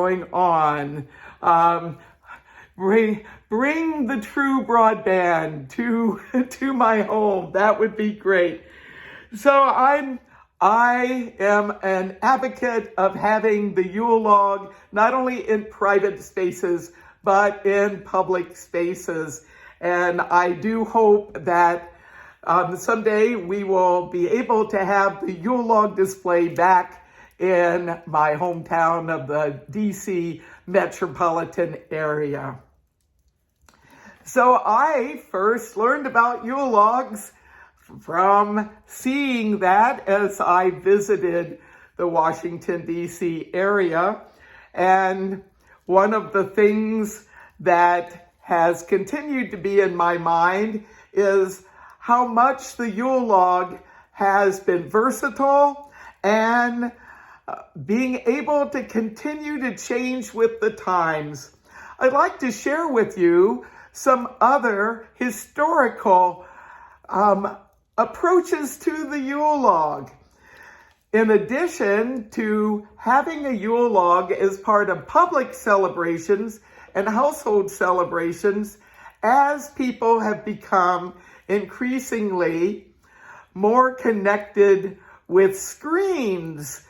going on. Bring the true broadband to my home. That would be great. So I am an advocate of having the Yule log not only in private spaces, but in public spaces. And I do hope that someday we will be able to have the Yule log display back in my hometown of the DC metropolitan area. So I first learned about Yule logs from seeing that as I visited the Washington, D.C. area. And one of the things that has continued to be in my mind is how much the Yule log has been versatile and being able to continue to change with the times. I'd like to share with you some other historical approaches to the Yule log. In addition to having a Yule log as part of public celebrations and household celebrations, as people have become increasingly more connected with screens,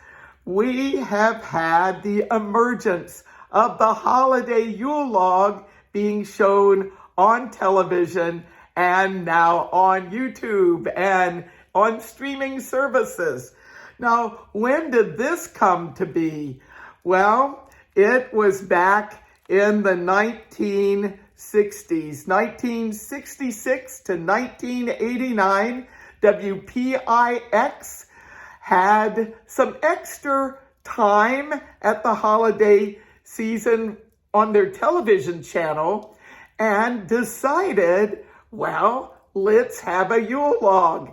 we have had the emergence of the holiday Yule log being shown on television and now on YouTube and on streaming services. Now, when did this come to be? Well, it was back in the 1960s, 1966 to 1989, WPIX had some extra time at the holiday season on their television channel and decided, well, let's have a Yule log.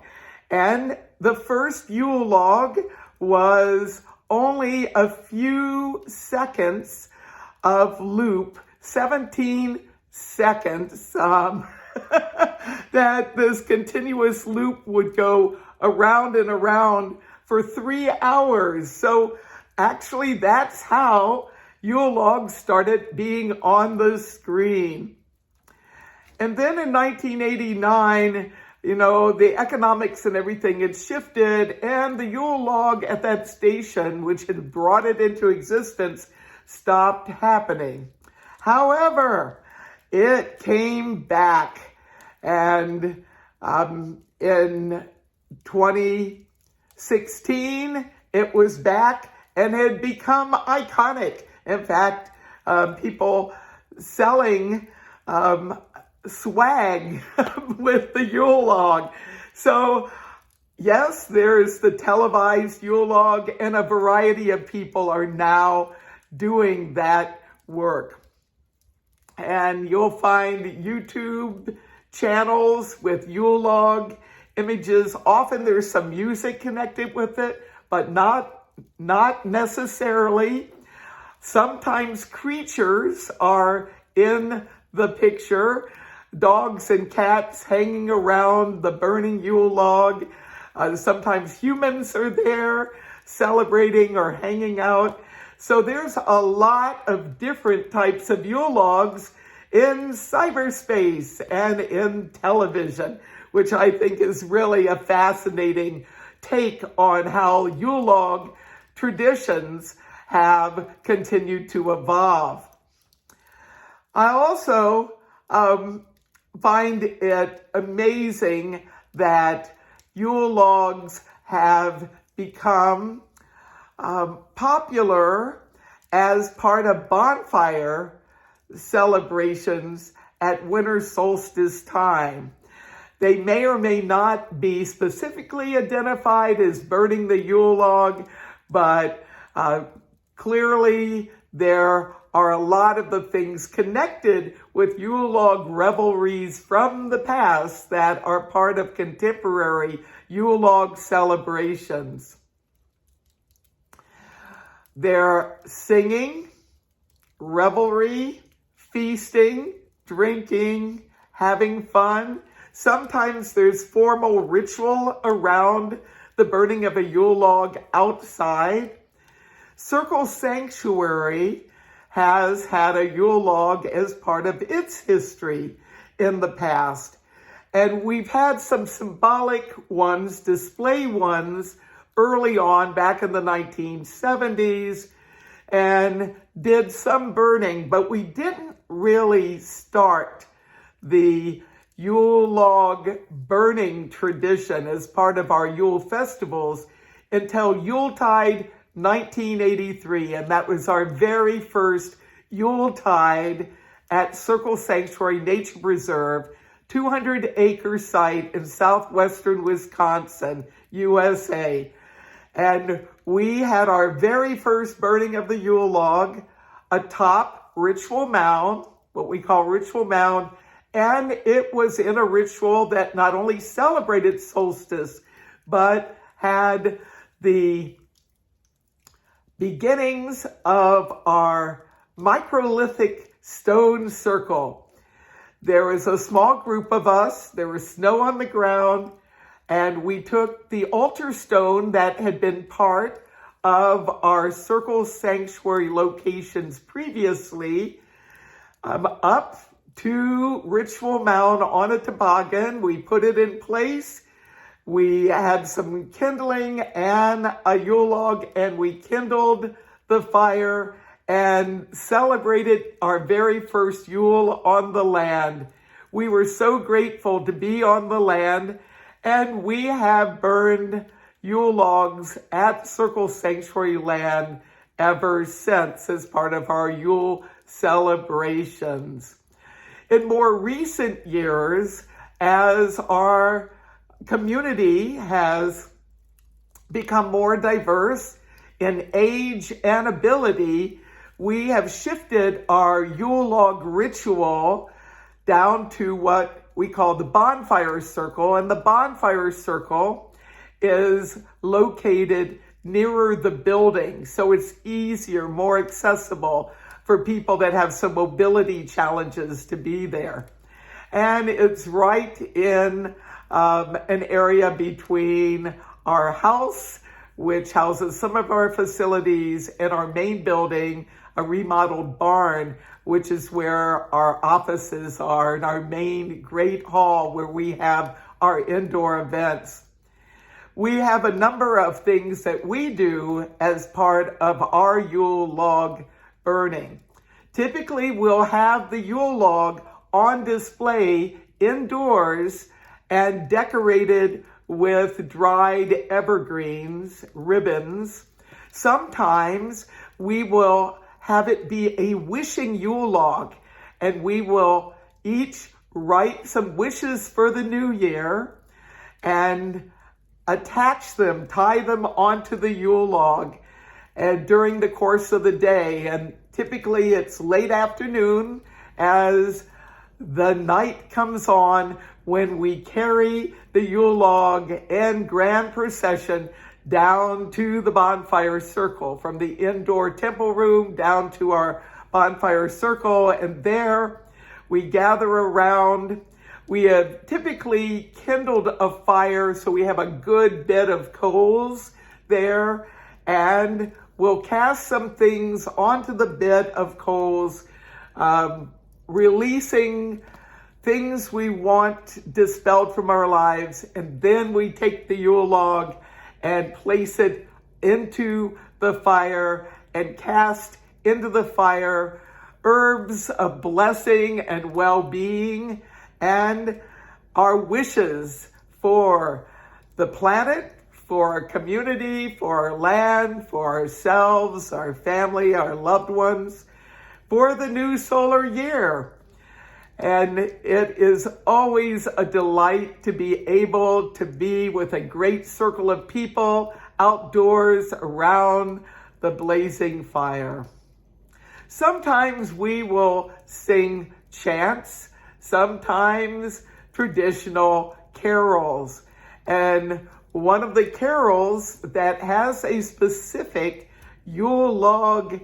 And the first Yule log was only a few seconds of loop, 17 seconds, that this continuous loop would go around and around for 3 hours. So actually that's how Yule logs started being on the screen. And then in 1989, the economics and everything had shifted, and the Yule log at that station, which had brought it into existence, stopped happening. However, it came back, and in 2016, it was back and had become iconic. In fact, people selling swag with the Yule log. So yes, there's the televised Yule log, and a variety of people are now doing that work. And you'll find YouTube channels with Yule log images. Often there's some music connected with it, but not necessarily. Sometimes creatures are in the picture, dogs and cats hanging around the burning Yule log. Sometimes humans are there celebrating or hanging out. So there's a lot of different types of Yule logs in cyberspace and in television, which I think is really a fascinating take on how Yule log traditions have continued to evolve. I also find it amazing that Yule logs have become popular as part of bonfire celebrations at winter solstice time. They may or may not be specifically identified as burning the Yule log, but clearly there are a lot of the things connected with Yule log revelries from the past that are part of contemporary Yule log celebrations. They're singing, revelry, feasting, drinking, having fun. Sometimes there's formal ritual around the burning of a Yule log outside. Circle sanctuary has had a Yule log as part of its history in the past. And we've had some symbolic ones, display ones, early on back in the 1970s, and did some burning, but we didn't really start the Yule log burning tradition as part of our Yule festivals until Yuletide 1983, and that was our very first Yuletide at Circle Sanctuary Nature Preserve, 200-acre site in southwestern Wisconsin, USA. And we had our very first burning of the Yule log atop Ritual Mound, what we call Ritual Mound, and it was in a ritual that not only celebrated solstice, but had the beginnings of our microlithic stone circle. There was a small group of us, there was snow on the ground, and we took the altar stone that had been part of our Circle Sanctuary locations previously up to Ritual Mound on a toboggan. We put it in place. We had some kindling and a Yule log, and we kindled the fire and celebrated our very first Yule on the land. We were so grateful to be on the land, and we have burned Yule logs at Circle Sanctuary land ever since as part of our Yule celebrations. In more recent years, as our community has become more diverse in age and ability, we have shifted our Yule log ritual down to what we call the bonfire circle. And the bonfire circle is located nearer the building, so it's easier, more accessible for people that have some mobility challenges to be there. And it's right in an area between our house, which houses some of our facilities, and our main building, a remodeled barn, which is where our offices are, and our main great hall where we have our indoor events. We have a number of things that we do as part of our Yule log burning. Typically, we'll have the Yule log on display indoors and decorated with dried evergreens, ribbons. Sometimes we will have it be a wishing Yule log, and we will each write some wishes for the new year and attach them, tie them onto the Yule log and during the course of the day. And typically it's late afternoon as the night comes on when we carry the Yule log in grand procession down to the bonfire circle, from the indoor temple room down to our bonfire circle. And there we gather around. We have typically kindled a fire, so we have a good bit of coals there, and we'll cast some things onto the bit of coals, releasing things we want dispelled from our lives, and then we take the Yule log and place it into the fire and cast into the fire herbs of blessing and well-being and our wishes for the planet, for our community, for our land, for ourselves, our family, our loved ones, for the new solar year. And it is always a delight to be able to be with a great circle of people outdoors around the blazing fire. Sometimes we will sing chants, sometimes traditional carols. And one of the carols that has a specific Yule log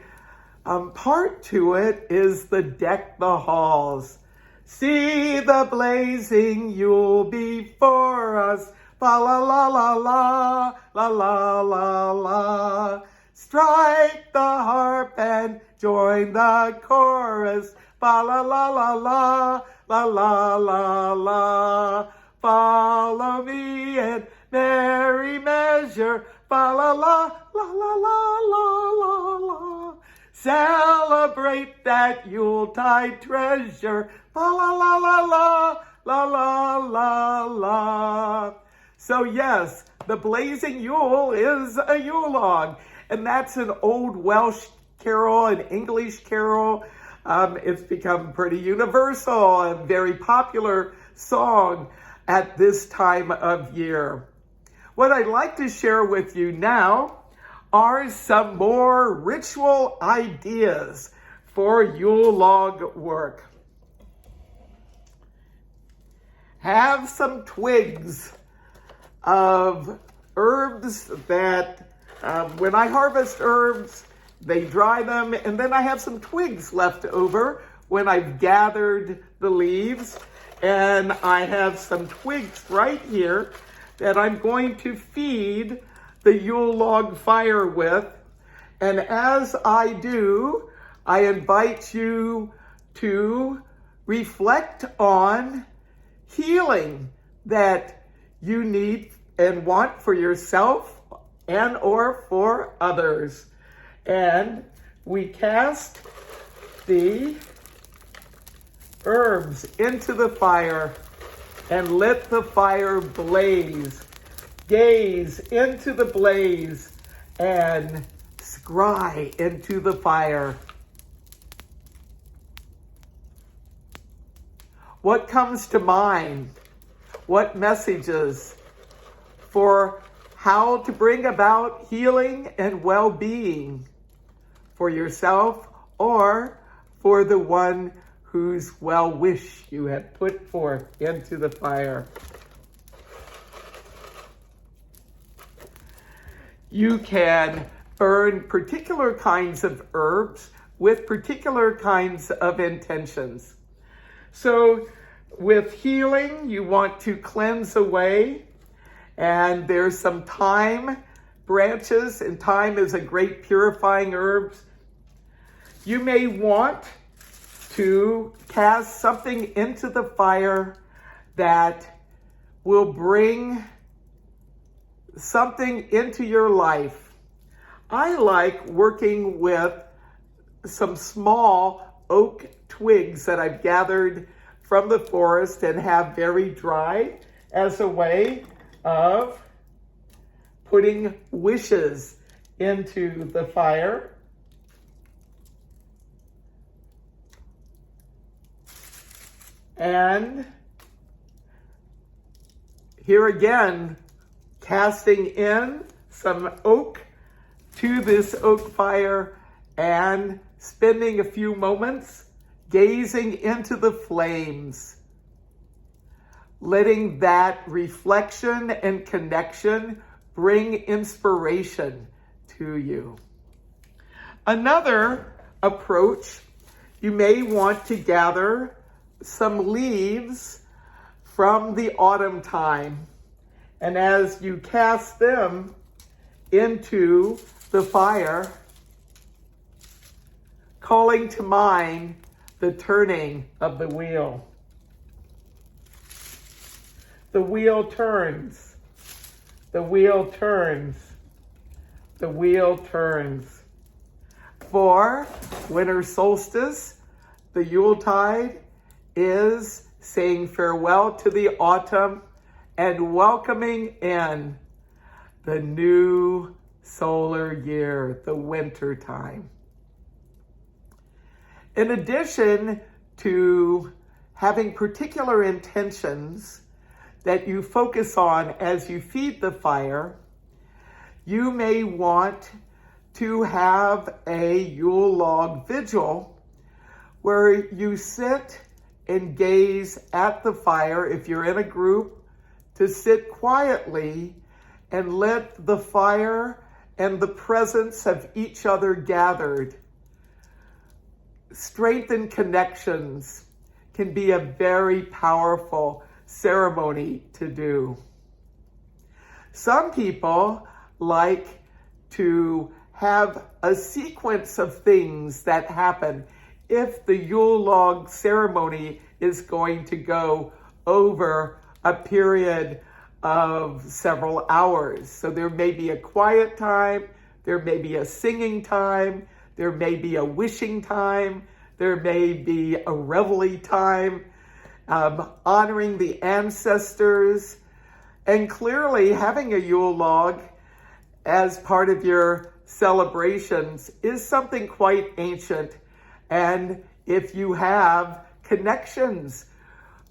part to it is the Deck the Halls. See the blazing Yule before us, la la la la la, la la la la. Strike the harp and join the chorus. Fa la la la la, la la la la. Follow me in merry measure. Fa la la la la la la la la. Celebrate that Yuletide treasure. Fa la la la la la la la la. So yes, the blazing Yule is a Yule log, and that's an old Welsh carol, an English carol. It's become pretty universal, a very popular song at this time of year. What I'd like to share with you now are some more ritual ideas for Yule log work. Have some twigs of herbs that, when I harvest herbs, they dry them, and then I have some twigs left over when I've gathered the leaves. And I have some twigs right here that I'm going to feed the Yule log fire with. And as I do, I invite you to reflect on healing that you need and want for yourself and or for others. And we cast the herbs into the fire and let the fire blaze. Gaze into the blaze and scry into the fire. What comes to mind? What messages for how to bring about healing and well-being for yourself or for the one whose well-wish you have put forth into the fire? You can burn particular kinds of herbs with particular kinds of intentions. So with healing, you want to cleanse away, and there's some thyme branches, and thyme is a great purifying herb. You may want to cast something into the fire that will bring something into your life. I like working with some small oak twigs that I've gathered from the forest and have very dry as a way of putting wishes into the fire. And here again, casting in some oak to this oak fire and spending a few moments gazing into the flames, letting that reflection and connection bring inspiration to you. Another approach, you may want to gather some leaves from the autumn time, and as you cast them into the fire, calling to mind the turning of the wheel. The wheel turns, the wheel turns, the wheel turns. For winter solstice, the Yuletide is saying farewell to the autumn and welcoming in the new solar year, the winter time. In addition to having particular intentions that you focus on as you feed the fire, you may want to have a Yule log vigil where you sit and gaze at the fire. If you're in a group, to sit quietly and let the fire and the presence of each other gathered. Strengthen connections can be a very powerful ceremony to do. Some people like to have a sequence of things that happen if the Yule log ceremony is going to go over a period of several hours. So there may be a quiet time, there may be a singing time, there may be a wishing time, there may be a reveille time, honoring the ancestors, and clearly having a Yule log as part of your celebrations is something quite ancient. And if you have connections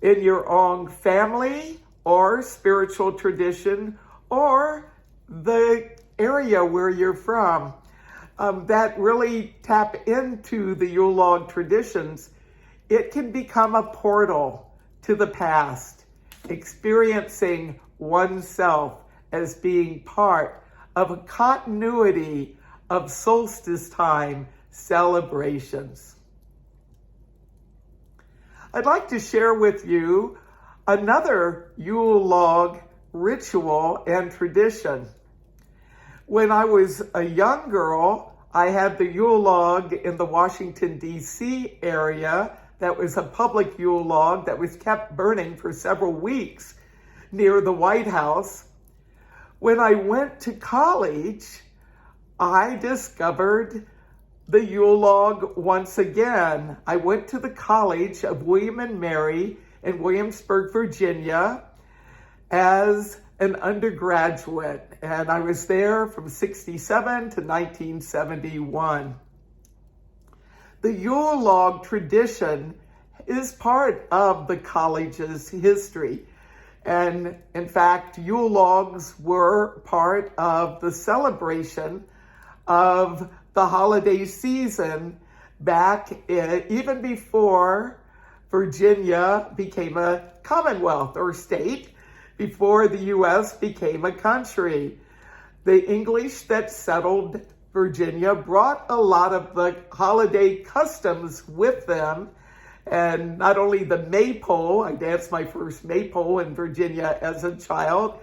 in your own family or spiritual tradition or the area where you're from, that really tap into the Yule log traditions, it can become a portal to the past, experiencing oneself as being part of a continuity of solstice time celebrations. I'd like to share with you another Yule log ritual and tradition. When I was a young girl, I had the Yule log in the Washington, D.C. area. That was a public Yule log that was kept burning for several weeks near the White House. When I went to college, I discovered the Yule log once again. I went to the College of William and Mary in Williamsburg, Virginia, as an undergraduate, and I was there from 1967 to 1971. The Yule log tradition is part of the college's history. And in fact, Yule logs were part of the celebration of the holiday season back even before Virginia became a commonwealth or state, before the U.S. became a country. The English that settled Virginia brought a lot of the holiday customs with them, and not only the maypole. I danced my first maypole in Virginia as a child,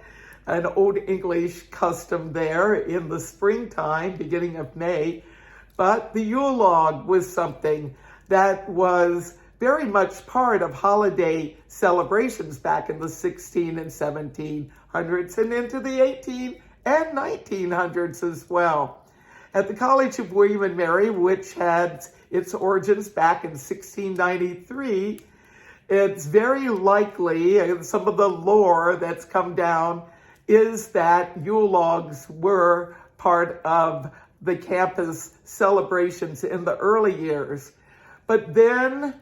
an old English custom there in the springtime, beginning of May, but the Yule log was something that was very much part of holiday celebrations back in the 16 and 1700s and into the 18 and 1900s as well. At the College of William and Mary, which had its origins back in 1693, it's very likely, and some of the lore that's come down is that Yule logs were part of the campus celebrations in the early years. But then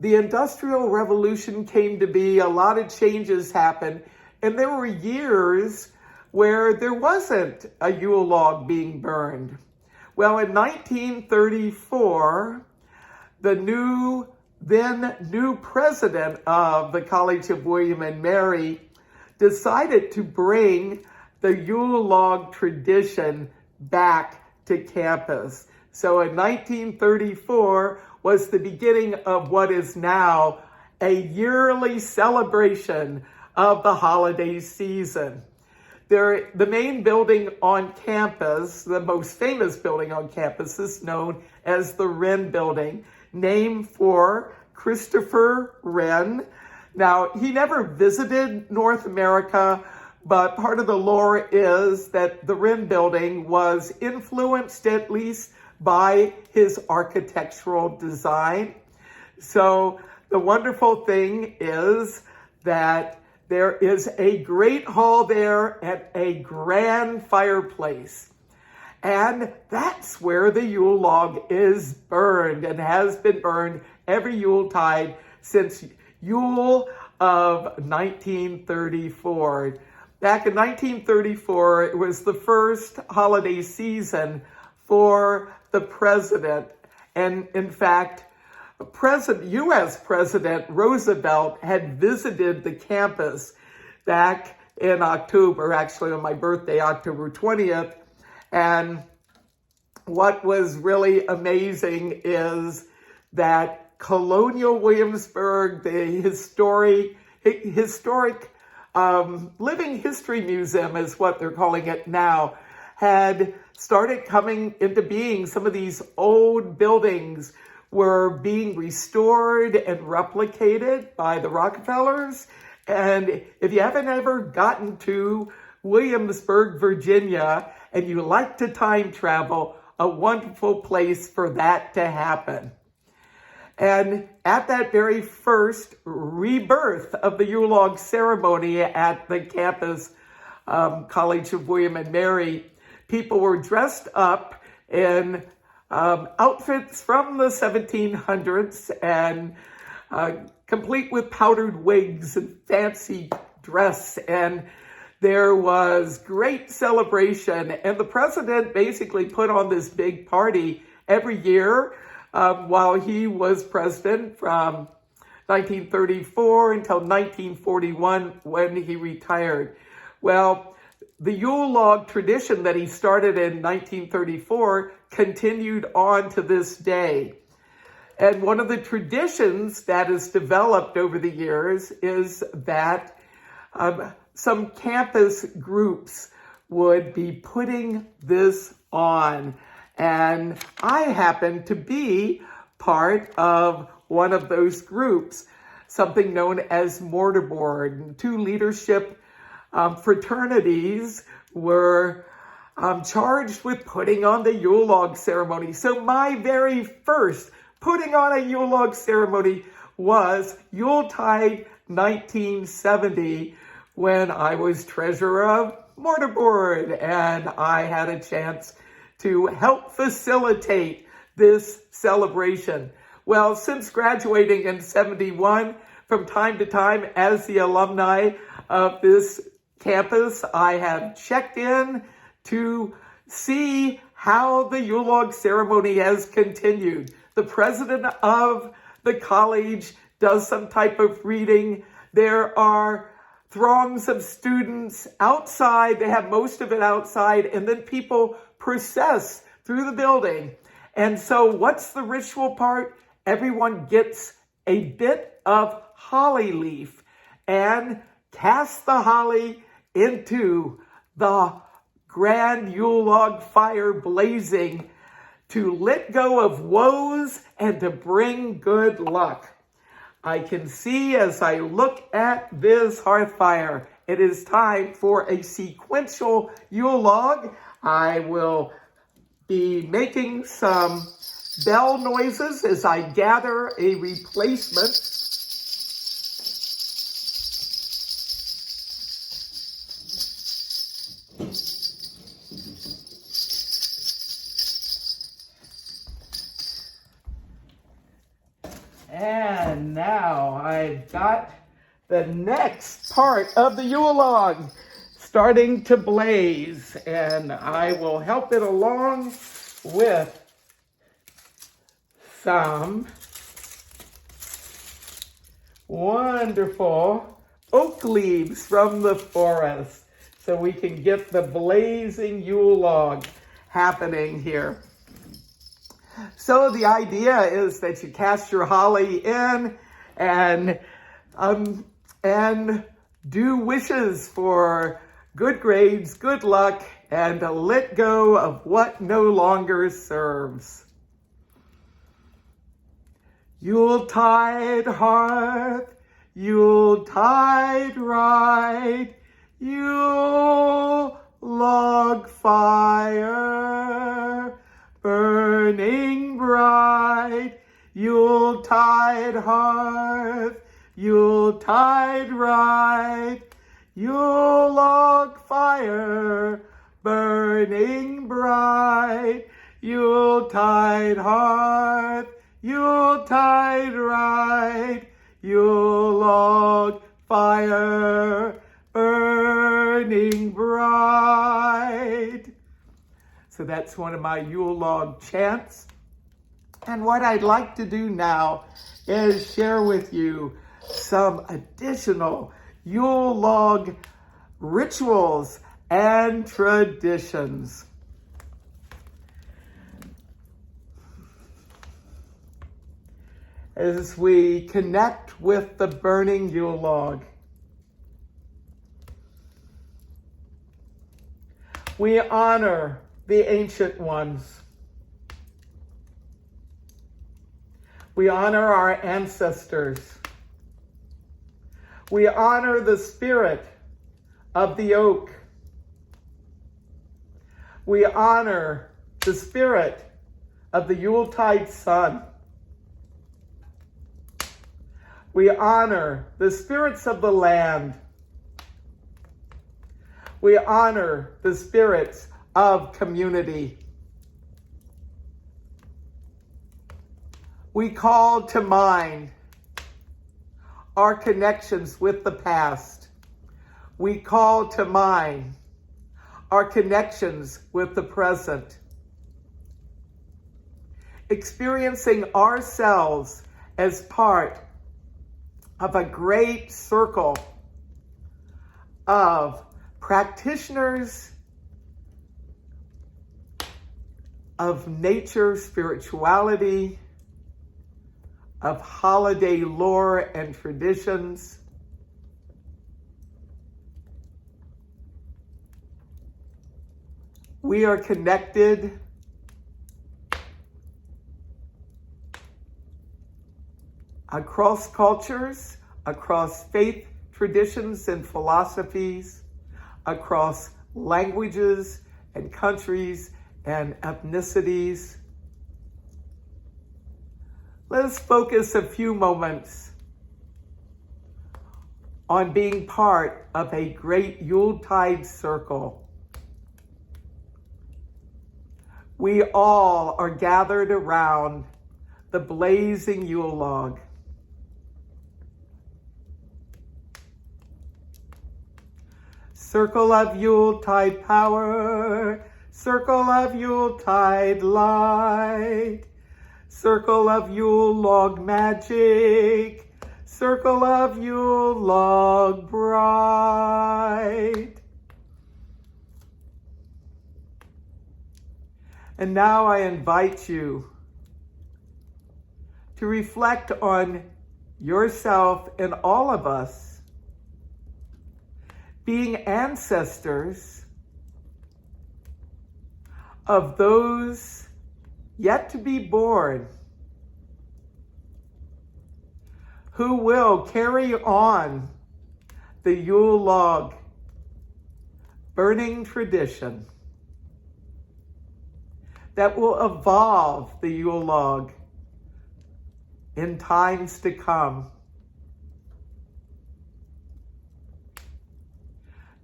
the Industrial Revolution came to be, a lot of changes happened, and there were years where there wasn't a Yule log being burned. Well, in 1934, the then new president of the College of William and Mary decided to bring the Yule log tradition back to campus. So in 1934 was the beginning of what is now a yearly celebration of the holiday season. The main building on campus, the most famous building on campus, is known as the Wren Building, named for Christopher Wren. Now, he never visited North America, but part of the lore is that the Wren Building was influenced at least by his architectural design. So the wonderful thing is that there is a great hall there and a grand fireplace. And that's where the Yule log is burned and has been burned every Yuletide since Yule of 1934. Back in 1934, it was the first holiday season for the president. And in fact, U.S. President Roosevelt had visited the campus back in October, actually on my birthday, October 20th. And what was really amazing is that Colonial Williamsburg, the historic Living History Museum is what they're calling it now, had started coming into being. Some of these old buildings were being restored and replicated by the Rockefellers. And if you haven't ever gotten to Williamsburg, Virginia, and you like to time travel, a wonderful place for that to happen. And at that very first rebirth of the Yule log ceremony at the campus College of William and Mary, people were dressed up in outfits from the 1700s and complete with powdered wigs and fancy dress. And there was great celebration. And the president basically put on this big party every year while he was president from 1934 until 1941 when he retired. Well, the Yule log tradition that he started in 1934 continued on to this day. And one of the traditions that has developed over the years is that some campus groups would be putting this on. And I happen to be part of one of those groups, something known as Mortarboard. Two leadership fraternities were charged with putting on the Yule log ceremony. So my very first putting on a Yule log ceremony was Yuletide 1970, when I was treasurer of Mortarboard, and I had a chance to help facilitate this celebration. Well, since graduating in 71, from time to time as the alumni of this campus, I have checked in to see how the Yule log ceremony has continued. The president of the college does some type of reading. There are throngs of students outside. They have most of it outside, and then people process through the building. And so what's the ritual part? Everyone gets a bit of holly leaf and casts the holly into the grand Yule log fire blazing to let go of woes and to bring good luck. I can see as I look at this hearth fire, it is time for a sequential Yule log. I will be making some bell noises as I gather a replacement. And now I've got the next part of the Yule log starting to blaze, and I will help it along with some wonderful oak leaves from the forest so we can get the blazing Yule log happening here. So the idea is that you cast your holly in and do wishes for good grades, good luck, and to let go of what no longer serves. Yuletide hearth, Yuletide ride, Yule log fire, burning bright, Yuletide hearth, Yuletide ride, Yule log fire, burning bright, Yuletide hearth, Yuletide ride, Yule log fire, burning bright. So that's one of my Yule log chants. And what I'd like to do now is share with you some additional Yule log rituals and traditions. As we connect with the burning Yule log, we honor the ancient ones. We honor our ancestors. We honor the spirit of the oak. We honor the spirit of the Yuletide sun. We honor the spirits of the land. We honor the spirits of community. We call to mind our connections with the past. We call to mind our connections with the present. Experiencing ourselves as part of a great circle of practitioners of nature, spirituality, of holiday lore and traditions. We are connected across cultures, across faith traditions and philosophies, across languages and countries and ethnicities. Let us focus a few moments on being part of a great Yuletide circle. We all are gathered around the blazing Yule log. Circle of Yuletide power, circle of Yuletide light, circle of Yule log magic, circle of Yule log bright. And now I invite you to reflect on yourself and all of us being ancestors of those yet to be born, who will carry on the Yule log burning tradition that will evolve the Yule log in times to come.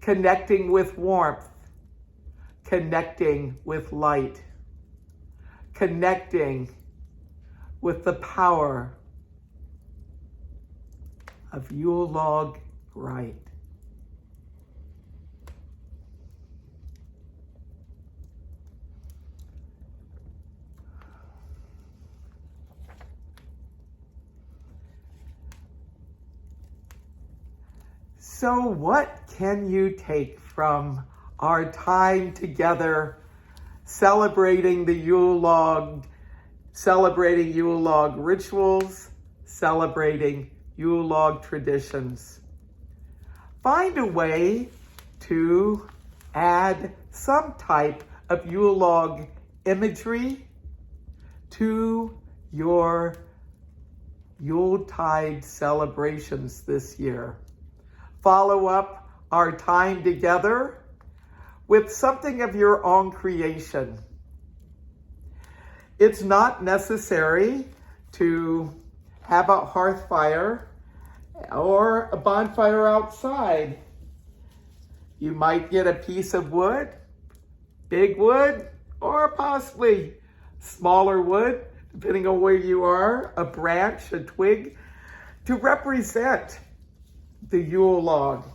Connecting with warmth, connecting with light, connecting with the power of Yule log bright. So what can you take from our time together celebrating the Yule log, celebrating Yule log rituals, celebrating Yule log traditions? Find a way to add some type of Yule log imagery to your Yuletide celebrations this year. Follow up our time together with something of your own creation. It's not necessary to have a hearth fire or a bonfire outside. You might get a piece of wood, big wood, or possibly smaller wood, depending on where you are, a branch, a twig, to represent the Yule log.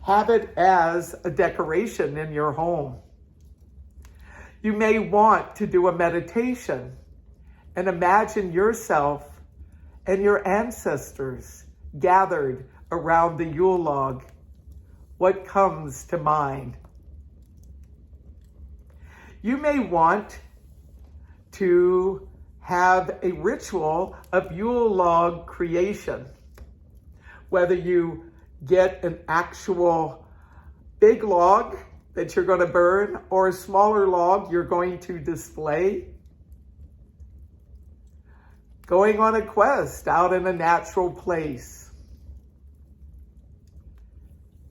Have it as a decoration in your home. You may want to do a meditation and imagine yourself and your ancestors gathered around the Yule log. What comes to mind? You may want to have a ritual of Yule log creation. Whether you get an actual big log that you're going to burn or a smaller log you're going to display? Going on a quest out in a natural place.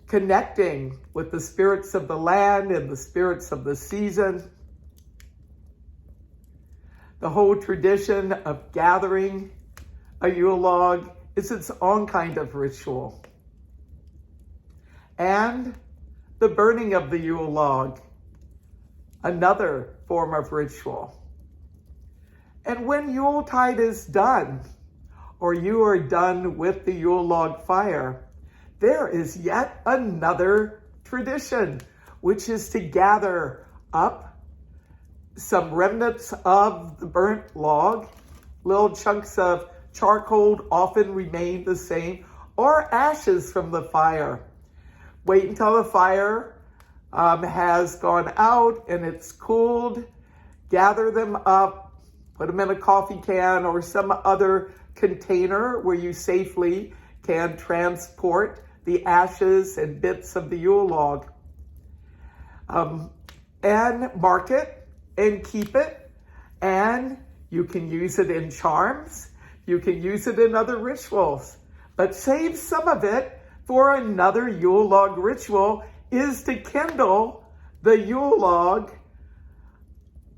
Connecting with the spirits of the land and the spirits of the season. The whole tradition of gathering a Yule log is its own kind of ritual. And the burning of the Yule log, another form of ritual. And when Yuletide is done, or you are done with the Yule log fire, there is yet another tradition, which is to gather up some remnants of the burnt log. Little chunks of charcoal often remain the same, or ashes from the fire. Wait until the fire has gone out and it's cooled. Gather them up, put them in a coffee can or some other container where you safely can transport the ashes and bits of the Yule log. And mark it and keep it. And you can use it in charms. You can use it in other rituals. But save some of it for another Yule log ritual, is to kindle the Yule log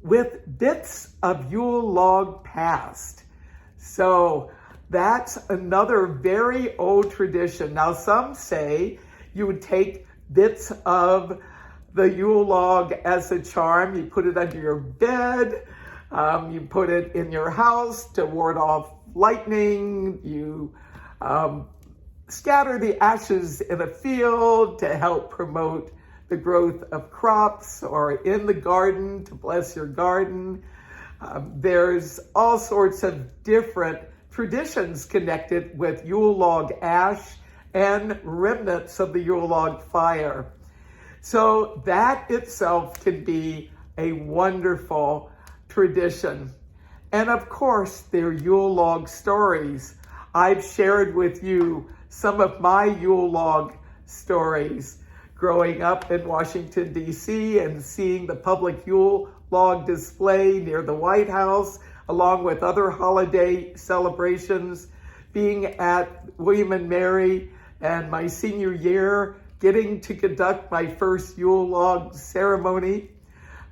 with bits of Yule log past. So that's another very old tradition. Now some say you would take bits of the Yule log as a charm. You put it under your bed. You put it in your house to ward off lightning. You scatter the ashes in a field to help promote the growth of crops, or in the garden to bless your garden. There's all sorts of different traditions connected with Yule log ash and remnants of the Yule log fire. So that itself can be a wonderful tradition. And of course, there are Yule log stories. I've shared with you some of my Yule log stories growing up in Washington, D.C. and seeing the public Yule log display near the White House, along with other holiday celebrations, being at William and Mary, and my senior year, getting to conduct my first Yule log ceremony.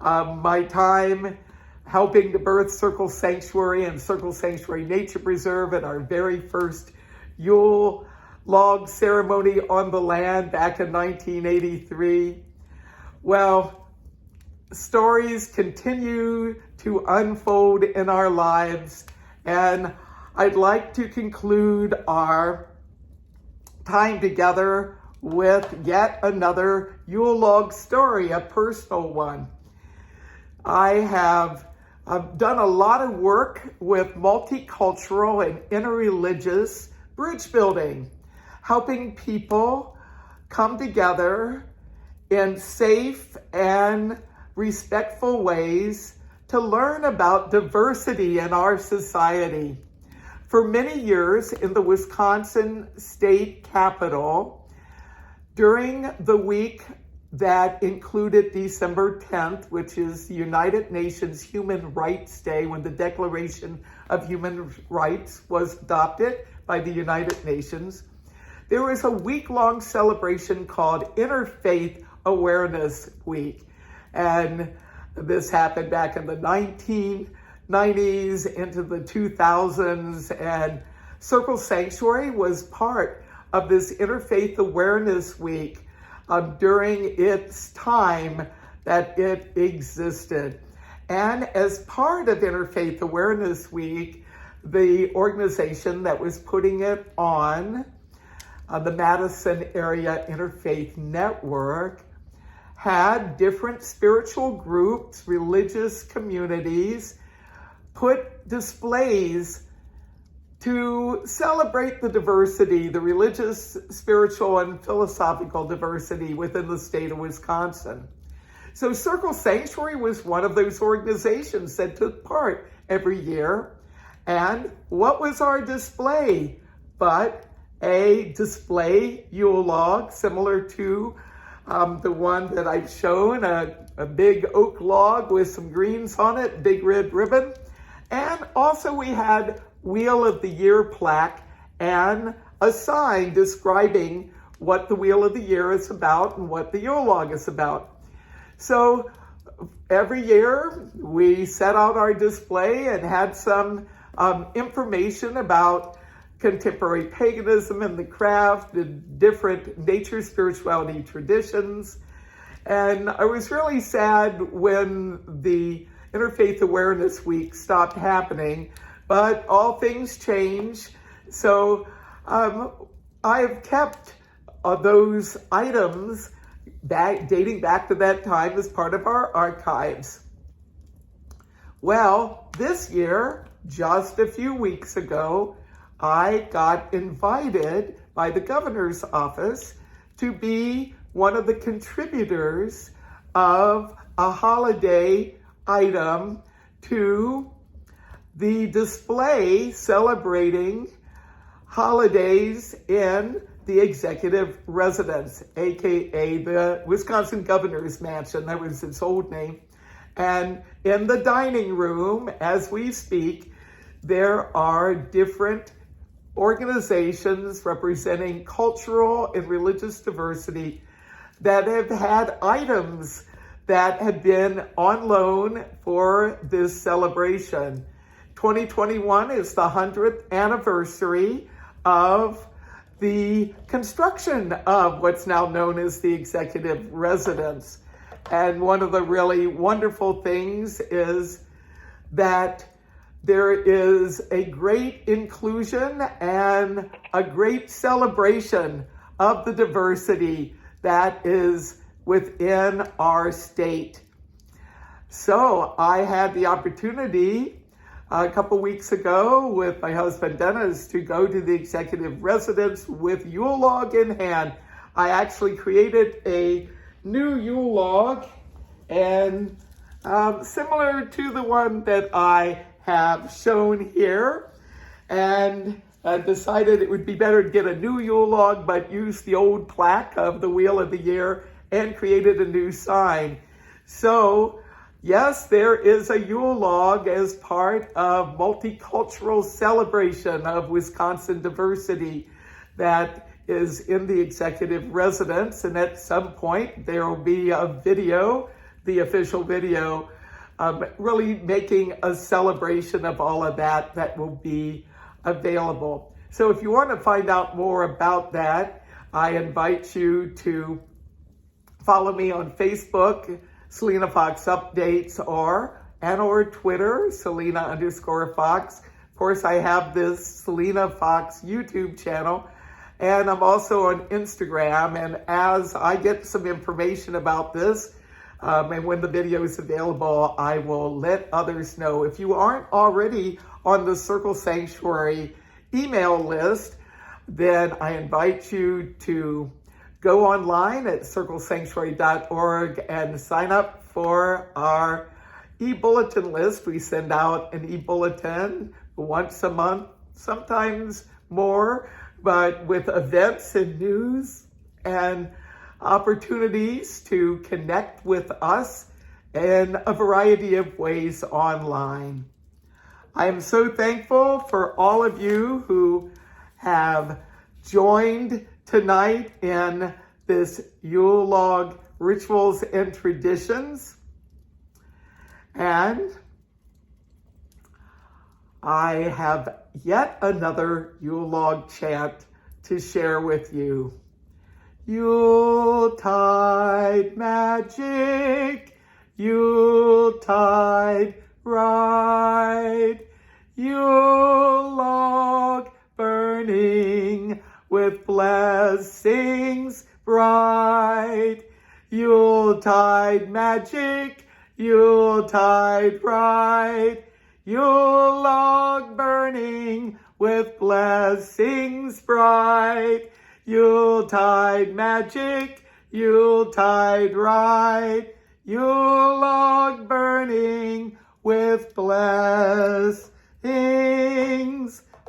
My time helping the Birth Circle Sanctuary and Circle Sanctuary Nature Preserve at our very first Yule log ceremony on the land back in 1983. Well, stories continue to unfold in our lives, and I'd like to conclude our time together with yet another Yule log story, a personal one. I have done a lot of work with multicultural and interreligious bridge building, helping people come together in safe and respectful ways to learn about diversity in our society. For many years in the Wisconsin state capitol, during the week that included December 10th, which is the United Nations Human Rights Day, when the Declaration of Human Rights was adopted by the United Nations, there was a week-long celebration called Interfaith Awareness Week. And this happened back in the 1990s into the 2000s. And Circle Sanctuary was part of this Interfaith Awareness Week during its time that it existed. And as part of Interfaith Awareness Week, the organization that was putting it on, the Madison Area Interfaith Network, had different spiritual groups, religious communities, put displays to celebrate the diversity, the religious, spiritual, and philosophical diversity within the state of Wisconsin. So Circle Sanctuary was one of those organizations that took part every year. And what was our display but a display Yule log, similar to The one that I've shown, a big oak log with some greens on it, big red ribbon. And also we had Wheel of the Year plaque and a sign describing what the Wheel of the Year is about and what the Yule log is about. So every year we set out our display and had some information about contemporary paganism and the craft, the different nature spirituality traditions. And I was really sad when the Interfaith Awareness Week stopped happening, but all things change. So I've kept those items dating back to that time as part of our archives. Well, this year, just a few weeks ago, I got invited by the governor's office to be one of the contributors of a holiday item to the display celebrating holidays in the executive residence, aka the Wisconsin Governor's Mansion. That was its old name. And in the dining room, as we speak, there are different organizations representing cultural and religious diversity that have had items that have been on loan for this celebration. 2021 is the 100th anniversary of the construction of what's now known as the executive residence. And one of the really wonderful things is that there is a great inclusion and a great celebration of the diversity that is within our state. So I had the opportunity a couple weeks ago with my husband Dennis to go to the executive residence with Yule log in hand. I actually created a new Yule log, and similar to the one that I have shown here, and I decided it would be better to get a new Yule log but use the old plaque of the Wheel of the Year and created a new sign. So yes, there is a Yule log as part of multicultural celebration of Wisconsin diversity that is in the executive residence, and at some point there will be a video, the official video, really making a celebration of all of that will be available. So if you want to find out more about that, I invite you to follow me on Facebook, Selena Fox Updates, or Twitter, Selena_Fox. Of course, I have this Selena Fox YouTube channel, and I'm also on Instagram. And as I get some information about this, and when the video is available, I will let others know. If you aren't already on the Circle Sanctuary email list, then I invite you to go online at circlesanctuary.org and sign up for our e-bulletin list. We send out an e-bulletin once a month, sometimes more, but with events and news and opportunities to connect with us in a variety of ways online. I am so thankful for all of you who have joined tonight in this Yule log rituals and traditions. And I have yet another Yule log chant to share with you. Yuletide magic, Yuletide ride, Yule log burning with blessings bright. Yuletide magic, Yuletide ride, Yule log burning with blessings bright. Yuletide magic, Yuletide ride, Yule log burning with blessings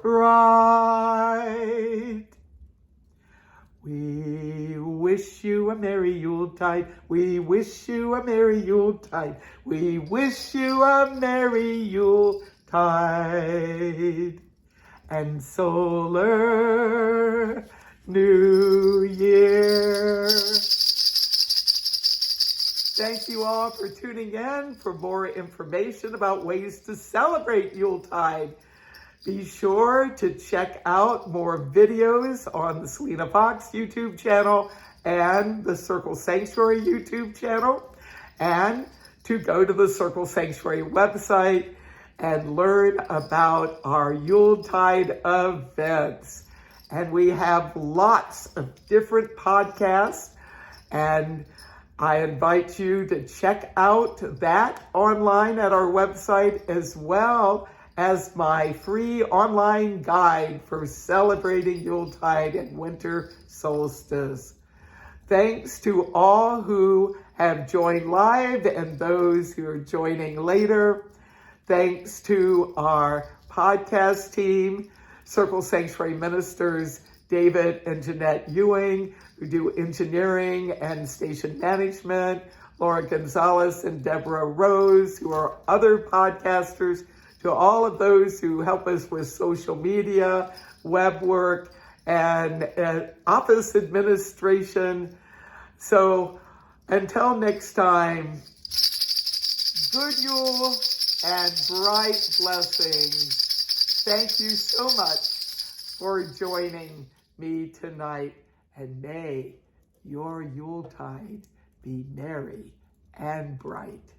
bright. We wish you a merry Yuletide. We wish you a merry Yuletide. We wish you a merry Yuletide. And Solar New Year. Thank you all for tuning in. For more information about ways to celebrate Yuletide, be sure to check out more videos on the Selena Fox YouTube channel and the Circle Sanctuary YouTube channel, and to go to the Circle Sanctuary website and learn about our Yuletide events. And we have lots of different podcasts, and I invite you to check out that online at our website, as well as my free online guide for celebrating Yuletide and winter solstice. Thanks to all who have joined live and those who are joining later. Thanks to our podcast team, Circle Sanctuary Ministers David and Jeanette Ewing, who do engineering and station management, Laura Gonzalez and Deborah Rose, who are other podcasters, to all of those who help us with social media, web work, and office administration. So until next time, good Yule and bright blessings. Thank you so much for joining me tonight, and may your Yuletide be merry and bright.